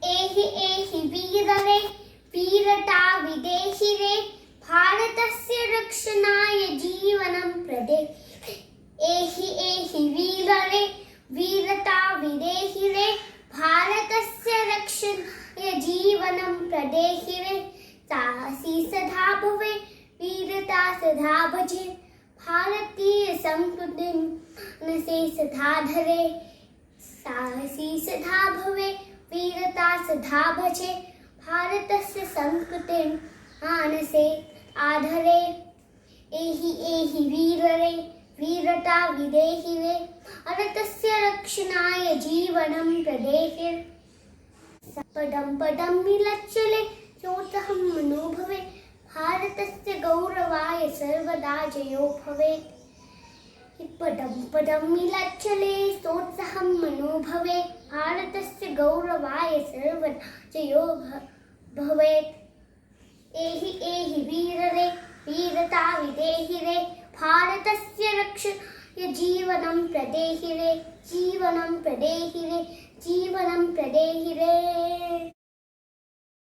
एहि एहि वीररे वीरता विदेहि रे भारतस्य रक्षणाय जीवनं प्रदेहि एहि एहि वीररे वीरता विदेहि रे भारतस्य रक्षणाय जीवनं प्रदेहि रे साहसी सदा भवे वीरता सदा भजे भारतीय संस्कृतिं मनसे सदा धरे साहसी सदा भवे वीरता सदा भजे भारतस्य संस्कृतिं मानसे आधरे एहि एहि वीररे वीरता विदेहि रे भारतस्य रक्षणाय जीवनं प्रदेहि पदं पदं विलज्जले चोत्सहं मनोभवे भारतस्य गौरवाय सर्वदा जयो भवेत् पदं पदं विलज्जले सोत्सहं मनोभवे भारतस्य गौरवाय सर्वदा जयो भवेत् एहि एहि वीररे वीरता विदेहि रे भारतस्य रक्षणाय जीवनं प्रदेहि रे जीवनं प्रदेहि रे जीवनं प्रदेहि रे।